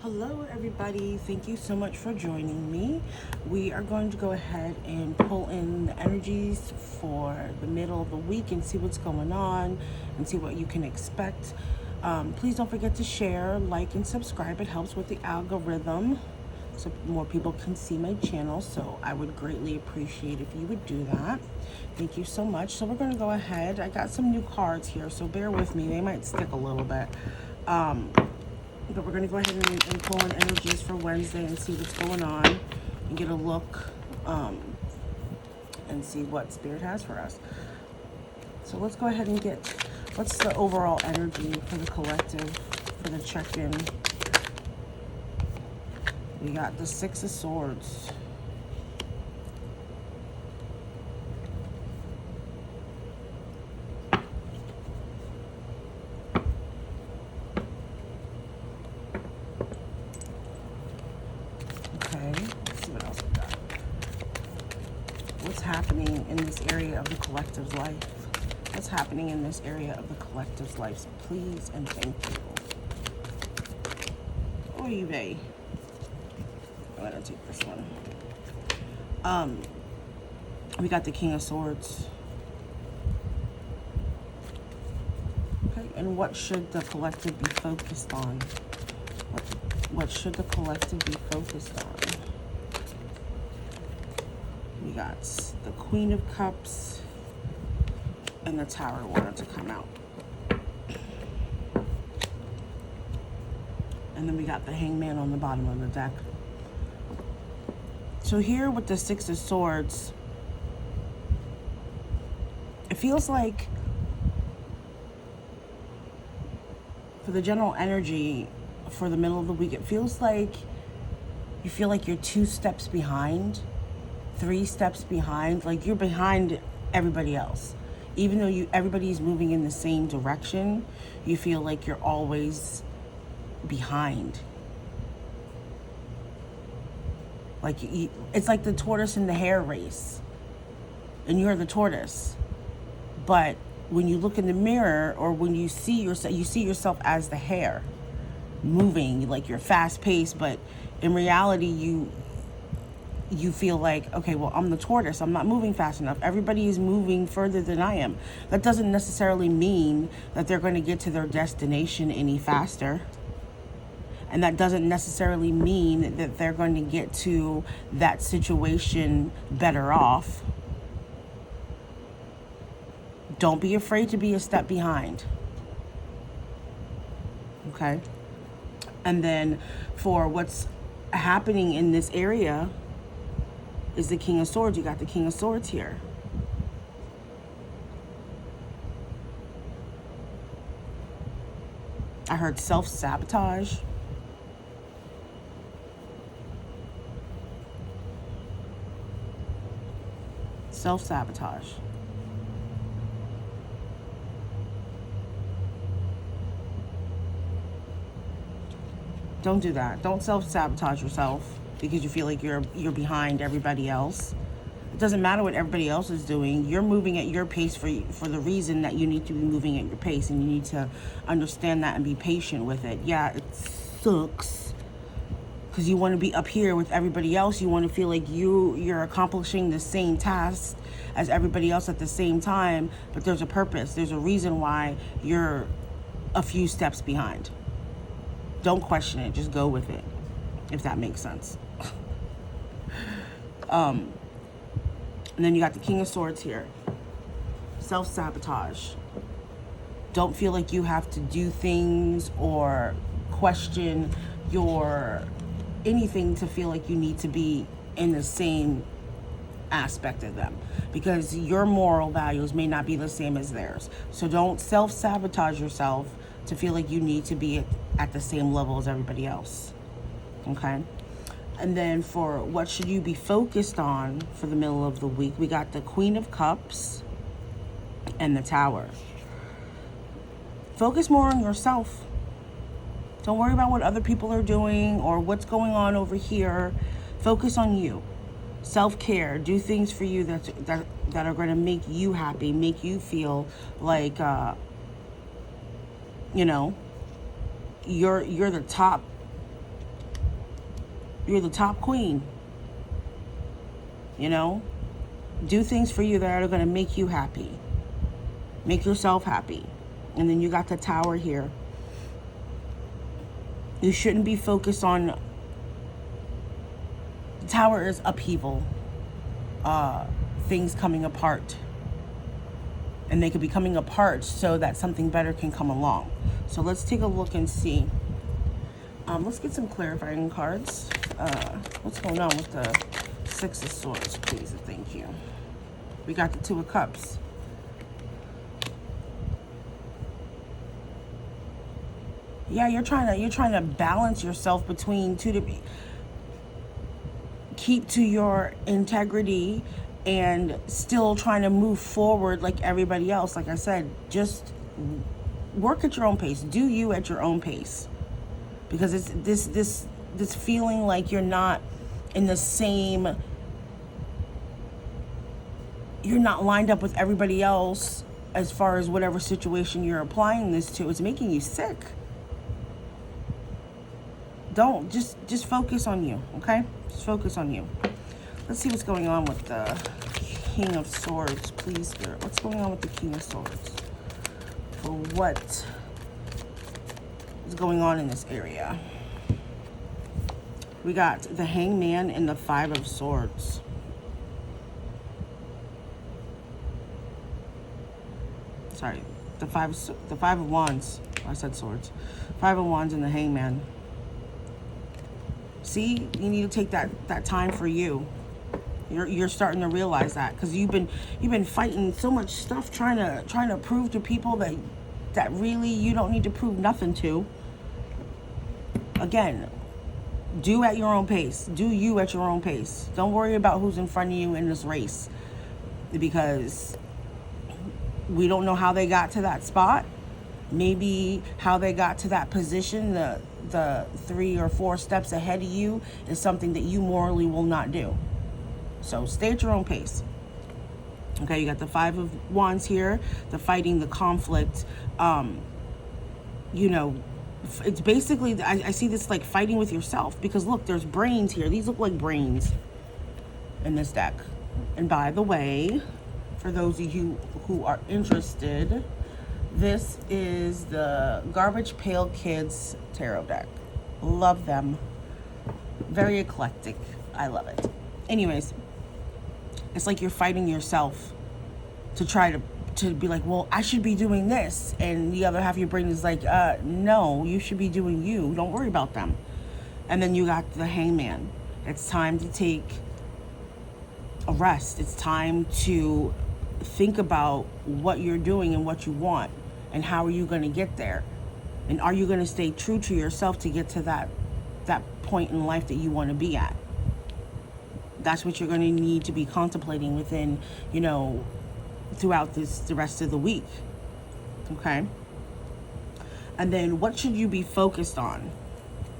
Hello everybody, thank you so much for joining me. We are going to go ahead and pull in the energies for the middle of the week and see what's going on and see what you can expect. Please don't forget to share, like, and subscribe. It helps with the algorithm so more people can see my channel, so I would greatly appreciate if you would do that. Thank you so much. So we're going to go ahead. I got some new cards here, so bear with me. They might stick a little bit. But we're going to go ahead and pull in energies for Wednesday and see what's going on and get a look and see what Spirit has for us. So let's go ahead and get, what's the overall energy for the collective, for the check-in. We got the Six of Swords. Let's see what else we got. What's happening in this area of the collective's life? What's happening in this area of the collective's life? So please and thank you. Oy vey. I'm gonna take this one. We got the King of Swords. Okay, and what should the collective be focused on? What should the collective be focused on? We got the Queen of Cups and the Tower wanted to come out. And then we got the Hangman on the bottom of the deck. So here with the Six of Swords, it feels like for the general energy for the middle of the week, it feels like you feel like you're 2 steps behind, 3 steps behind, like you're behind everybody else. Even though everybody's moving in the same direction, you feel like you're always behind. Like it's like the tortoise and the hare race, and you're the tortoise. But when you look in the mirror, or when you see yourself as the hare, moving, like you're fast paced, but in reality you feel like, okay, well, I'm the tortoise, I'm not moving fast enough, everybody is moving further than I am. That doesn't necessarily mean that they're going to get to their destination any faster, and that doesn't necessarily mean that they're going to get to that situation better off. Don't be afraid to be a step behind. Okay? And then for what's happening in this area is the King of Swords. You got the King of Swords here. I heard self-sabotage. Self-sabotage. Don't do that. Don't self-sabotage yourself because you feel like you're behind everybody else. It doesn't matter what everybody else is doing. You're moving at your pace for the reason that you need to be moving at your pace, and you need to understand that and be patient with it. Yeah, it sucks because you want to be up here with everybody else. You want to feel like you're accomplishing the same task as everybody else at the same time, but there's a purpose. There's a reason why you're a few steps behind. Don't question it. Just go with it, if that makes sense. And then you got the King of Swords here. Self-sabotage. Don't feel like you have to do things or question your anything to feel like you need to be in the same aspect of them, because your moral values may not be the same as theirs. So don't self-sabotage yourself to feel like you need to be at the same level as everybody else. Okay? And then for what should you be focused on for the middle of the week, we got the Queen of Cups and the Tower. Focus more on yourself. Don't worry about what other people are doing or what's going on over here. Focus on you. Self-care. Do things for you that are going to make you happy, make you feel like, you're the top You're the top queen. You know? Do things for you that are going to make you happy. Make yourself happy. And then you got the Tower here. You shouldn't be focused on... The Tower is upheaval. Things coming apart. And they could be coming apart so that something better can come along. So let's take a look and see. Let's get some clarifying cards. What's going on with the Six of Swords, please? Thank you. We got the Two of Cups. Yeah, you're trying to balance yourself between two to be, keep to your integrity and still trying to move forward like everybody else. Like I said, just work at your own pace. Do you at your own pace. Because it's this feeling like you're not in the same, you're not lined up with everybody else as far as whatever situation you're applying this to. It's making you sick. Don't, just focus on you, okay? Just focus on you. Let's see what's going on with the King of Swords, please, Spirit. What's going on with the King of Swords? For what is going on in this area? We got the Hangman and the Five of Swords. Sorry, the Five of Wands. I said Swords. Five of Wands and the Hangman. See, you need to take that time for you. You're starting to realize that, because you've been fighting so much stuff, trying to prove to people that really you don't need to prove nothing to. Again, do at your own pace. Do you at your own pace. Don't worry about who's in front of you in this race, because we don't know how they got to that spot. Maybe how they got to that position, the 3 or 4 steps ahead of you, is something that you morally will not do. So stay at your own pace. Okay, you got the Five of Wands here, the fighting, the conflict. You know, it's basically, I see this like fighting with yourself, because look, there's brains here. These look like brains in this deck. And by the way, for those of you who are interested, this is the Garbage Pail Kids tarot deck. Love them. Very eclectic. I love it. Anyways, it's like you're fighting yourself to try to be like, well, I should be doing this. And the other half of your brain is like, no, you should be doing you. Don't worry about them. And then you got the Hangman. It's time to take a rest. It's time to think about what you're doing and what you want. And how are you going to get there? And are you going to stay true to yourself to get to that point in life that you want to be at? That's what you're going to need to be contemplating within, you know, throughout the rest of the week. Okay? And then what should you be focused on?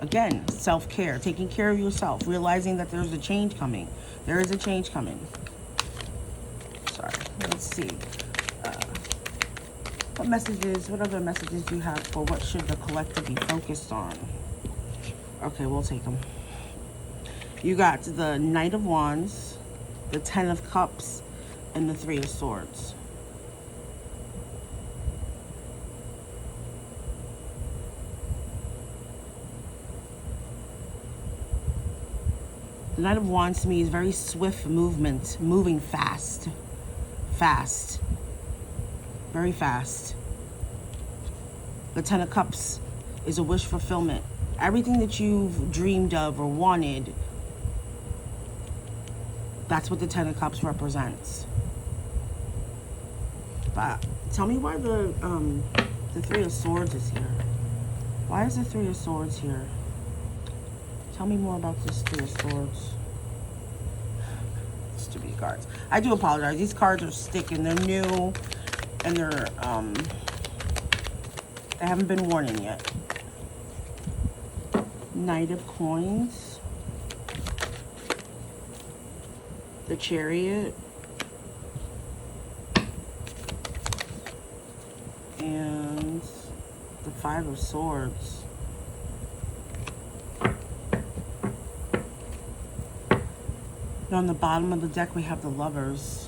Again, self-care, taking care of yourself, realizing that there's a change coming. There is a change coming. Sorry, let's see. What other messages do you have for what should the collective be focused on? Okay, we'll take them. You got the Knight of Wands, the Ten of Cups, and the Three of Swords. The Knight of Wands to me is very swift movement, moving fast. Fast. Very fast. The Ten of Cups is a wish fulfillment. Everything that you've dreamed of or wanted, that's what the Ten of Cups represents. But tell me why the Three of Swords is here. Why is the Three of Swords here? Tell me more about this Three of Swords. Stupid cards. I do apologize. These cards are sticking. They're new. And they haven't been worn in yet. Knight of Coins. The Chariot. And the Five of Swords. And on the bottom of the deck, we have the Lovers.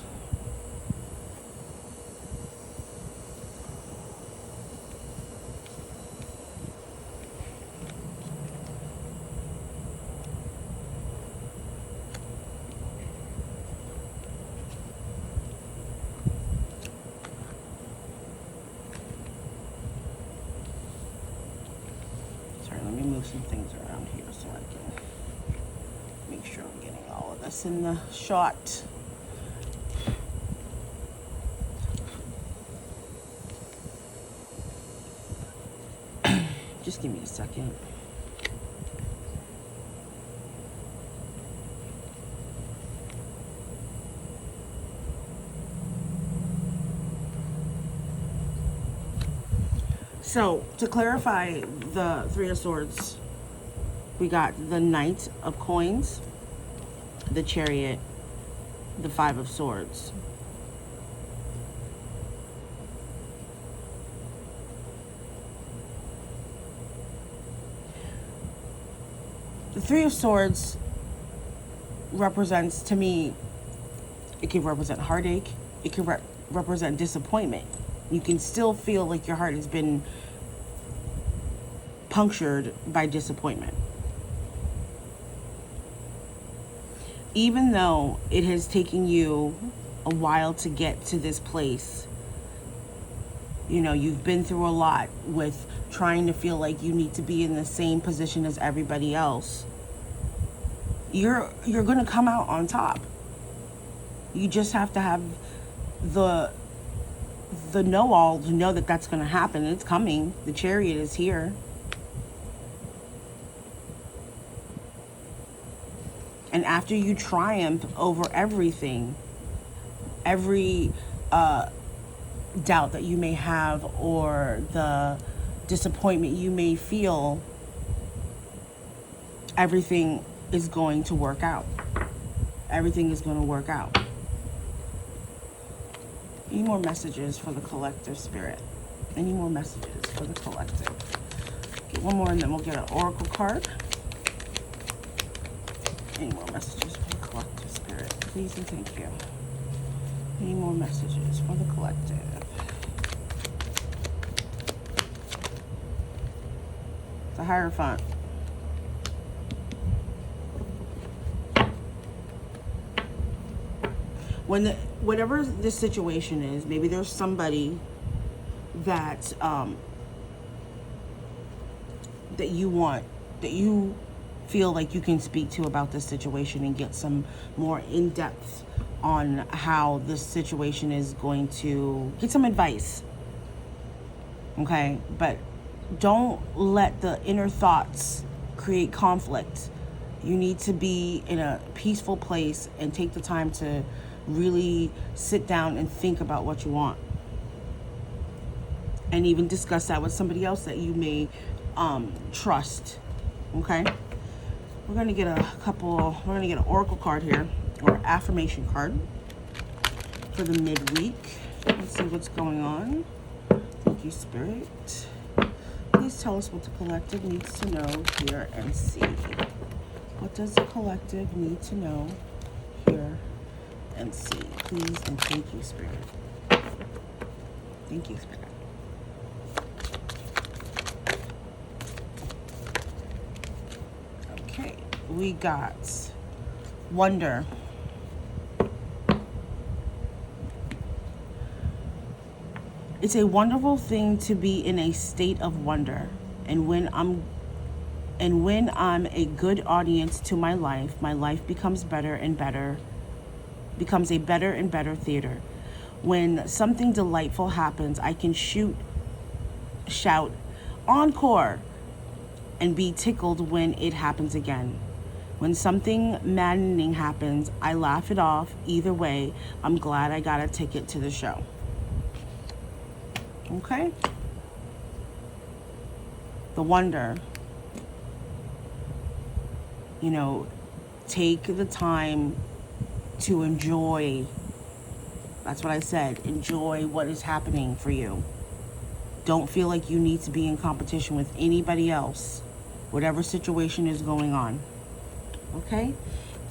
Let me move some things around here so I can make sure I'm getting all of this in the shot. Just give me a second. So, to clarify the Three of Swords, we got the Knight of Coins, the Chariot, the Five of Swords. The Three of Swords represents, to me, it can represent heartache, it can represent disappointment. You can still feel like your heart has been punctured by disappointment. Even though it has taken you a while to get to this place, you know, you've been through a lot with trying to feel like you need to be in the same position as everybody else. You're going to come out on top. You just have to have the know-all to know that that's going to happen. It's coming. The Chariot is here. And after you triumph over everything, every doubt that you may have or the disappointment you may feel, everything is going to work out. Everything is going to work out. Any more messages for the collective, Spirit? Any more messages for the collective? Get one more and then we'll get an oracle card. Any more messages for the collective, Spirit? Please and thank you. Any more messages for the collective? The Hierophant. Whatever this situation is, maybe there's somebody that that you feel like you can speak to about this situation and get some more in-depth on how this situation is going to get some advice. Okay, but don't let the inner thoughts create conflict. You need to be in a peaceful place and take the time to really sit down and think about what you want. And even discuss that with somebody else that you may trust. Okay? We're going to get an oracle card here, or affirmation card for the midweek. Let's see what's going on. Thank you, Spirit. Please tell us what the collective needs to know, hear, and see. What does the collective need to know, hear, and see? Please and thank you, Spirit. Thank you, Spirit. Okay, we got wonder. It's a wonderful thing to be in a state of wonder, and when I'm a good audience to my life becomes better and better, becomes a better and better theater. When something delightful happens, I can shout, encore, and be tickled when it happens again. When something maddening happens, I laugh it off. Either way, I'm glad I got a ticket to the show. Okay? The wonder. You know, take the time to enjoy. That's what I said. Enjoy what is happening for you. Don't feel like you need to be in competition with anybody else, whatever situation is going on. Okay?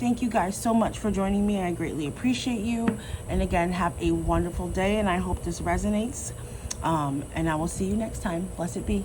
thank you guys so much for joining me. I greatly appreciate you. And again, have a wonderful day, and I hope this resonates. And I will see you next time. Blessed be.